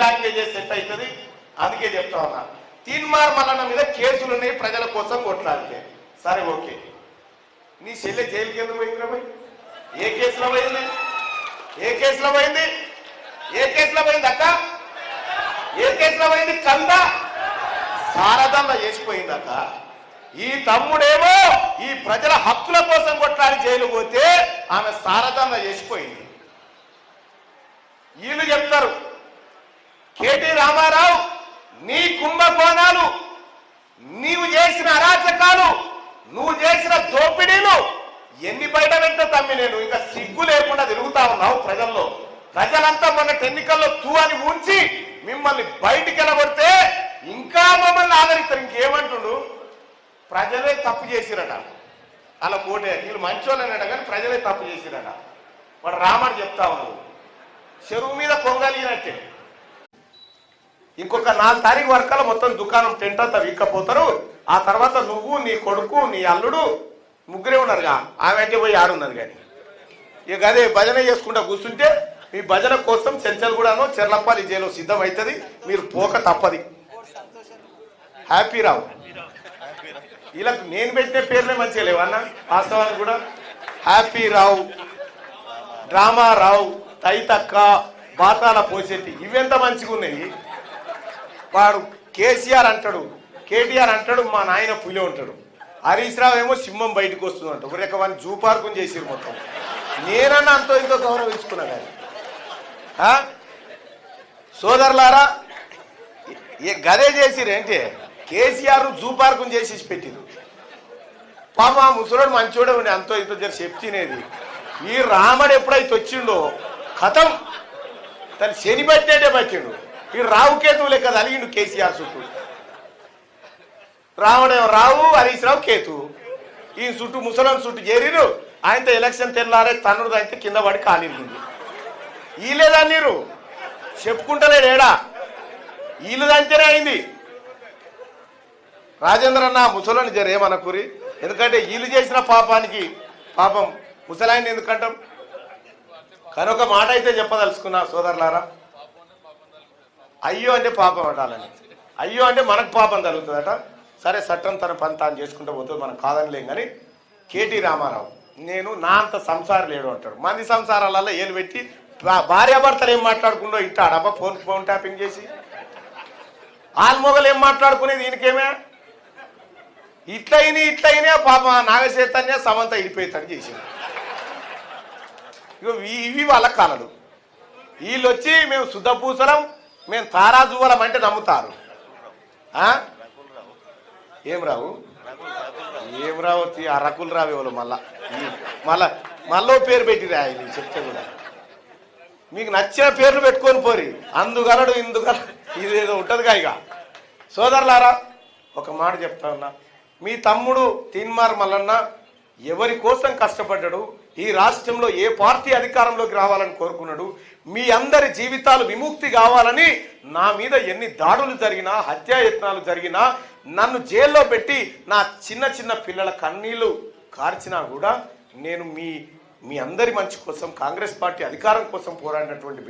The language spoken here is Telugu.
లాంగ్వేజ్ సెట్ అవుతుంది. అందుకే చెప్తా ఉన్నా, తీన్మార్ మల్లన్న మీద కేసులున్నాయి, ప్రజల కోసం కొట్లాడితే సరే ఓకే. నీ చెల్లె జైలుకి ఎందుకు పోయింది పోయి? ఏ కేసులో పోయింది? ఏ కేసులో పోయింది? ఏ కేసులో పోయింది అక్క? ఏ కేసులో పోయింది? కంద సారథంలో చేసిపోయింది అక్క. ఈ తమ్ముడేమో ఈ ప్రజల హక్కుల కోసం కొట్లాడి జైలు పోతే ఆమె సారథంలో చేసిపోయింది. వీళ్ళు చెప్తారు, కేటీ రామారావు నీ కుంభకోణాలు, నీవు చేసిన అరాచకాలు, నువ్వు చేసిన దోపిడీలు ఎన్ని బయట పెట్టిన తమ్మి, నేను ఇంకా సిగ్గు లేకుండా తిరుగుతా ఉన్నావు ప్రజల్లో. ప్రజలంతా మొన్న ఎన్నికల్లో తూ అని ఉంచి మిమ్మల్ని బయటికి వెళ్ళగొడితే ఇంకా మమ్మల్ని ఆదరిస్తారు. ఇంకేమంటుండు, ప్రజలే తప్పు చేసిరట, అలా కోటే వీళ్ళు మంచోళ్ళనట కానీ ప్రజలే తప్పు చేసిరట. వాడు రామని చెప్తా ఉన్నాడు, చెరువు మీద కొంగలిగినట్టే. ఇంకొక 4 తారీఖు వరకల్లా మొత్తం దుకాణం టెంట్ అంతా వీక్కపోతారు. ఆ తర్వాత నువ్వు, నీ కొడుకు, నీ అల్లుడు ముగ్గురే ఉన్నారుగా, ఆమె అంటే పోయి ఆడున్నది. కానీ ఇక అదే భజన చేసుకుంటా కూర్చుంటే మీ భజన కోసం చెంచల్గూడనో చెర్లపల్లి జైలు సిద్ధమవుతుంది, మీరు పోక తప్పది. హ్యాపీ రావు వీళ్ళకు నేను పెట్టిన పేర్లే మంచిగా లేవన్న, వాస్తవానికి కూడా హ్యాపీ రావు, డ్రామా రావు, తైతక్క, బాతాల పోసేటి ఇవెంత మంచిగా ఉన్నాయి. వాడు కేసీఆర్ అంటాడు, కేటీఆర్ అంటాడు, మా నాయన పులి ఉంటాడు. హరీష్ రావు ఏమో సింహం బయటకు వస్తుంది అంట. ఒక వాడిని జూ పార్కుని చేసిరు మొత్తం. నేనన్నా అంతో ఇంతో గౌరవించుకున్నా. కానీ సోదరులారా గదే చేసిరేంటే కేసీఆర్ జూ పార్కుని చేసేసి పెట్టిరు. పాప ఆ ముసలోడు మంచోడే ఉండే, అంతో ఇంతో జర చెప్తినేది. ఈ రాముడు ఎప్పుడైతే వచ్చిండో కథం తను శని పట్టినట్టే పట్టిండు. ఈ రావు లెక్క తలిగిండు కేసీఆర్ చుట్టూ. రాముడేమో రావు, హరీష్ రావు కేతు, ఈ చుట్టూ ముసలాం చుట్టూ చేరిరు. ఆయనతో ఎలక్షన్ తెల్లారే తన్నుడు అయితే కింద పడి కాలింది. వీళ్ళేదా నీరు చెప్పుకుంటలేడు ఏడా, వీళ్ళు దంతేనే అయింది. రాజేంద్ర అన్న ముసలోని జరేమనకూరి, ఎందుకంటే వీళ్ళు చేసిన పాపానికి పాపం ముసలాయిని ఎందుకంటాం. కానీ ఒక మాట అయితే చెప్పదలుచుకున్నా సోదరులారా, అయ్యో అంటే పాపం అంటాలని, అయ్యో అంటే మనకు పాపం తగులుతుందట. సరే చట్టం తన పని తాను చేసుకుంటూ పోతుంది, మనం కాదనిలేం. కానీ కేటీ రామారావు నేను నా అంత సంసారం లేడు అంటాడు. మంది సంసారాలలో ఏలు పెట్టి భార్యాభర్తలు ఏం మాట్లాడుకుంటూ ఇంటాడబ్బా ఫోన్ ట్యాపింగ్ చేసి. ఆల్మొగలు ఏం మాట్లాడుకునేది ఈయనకేమే, ఇట్లయినా పాప నాగచైతన్య సమంత ఇడిపోతాడు చేసింది. ఇవి వాళ్ళ కళలు. వీళ్ళు వచ్చి మేము శుద్ధపూసలం, మేము తారాజువలం అంటే నమ్ముతారు. ఏం రావు ఏం రావు ఆ రకులు రావు వాళ్ళు మళ్ళీ పేరు పెట్టిరా ఆయన చెప్తే కూడా. మీకు నచ్చిన పేర్లు పెట్టుకొని పోరి, అందుగలడు ఇందుగలడు ఇదేదో ఉంటుందిగా. ఇక సోదరులారా ఒక మాట చెప్తా ఉన్నా, మీ తమ్ముడు తీన్మార్ మల్లన్న ఎవరి కోసం కష్టపడ్డాడు, ఈ రాష్ట్రంలో ఏ పార్టీ అధికారంలోకి రావాలని కోరుకున్నాడు, మీ అందరి జీవితాలు విముక్తి కావాలని నా మీద ఎన్ని దాడులు జరిగినా, హత్యాయత్నాలు జరిగినా, నన్ను జైల్లో పెట్టి నా చిన్న పిల్లల కన్నీళ్లు కార్చినా కూడా నేను మీ అందరి మంచి కోసం, కాంగ్రెస్ పార్టీ అధికారం కోసం పోరాడినటువంటి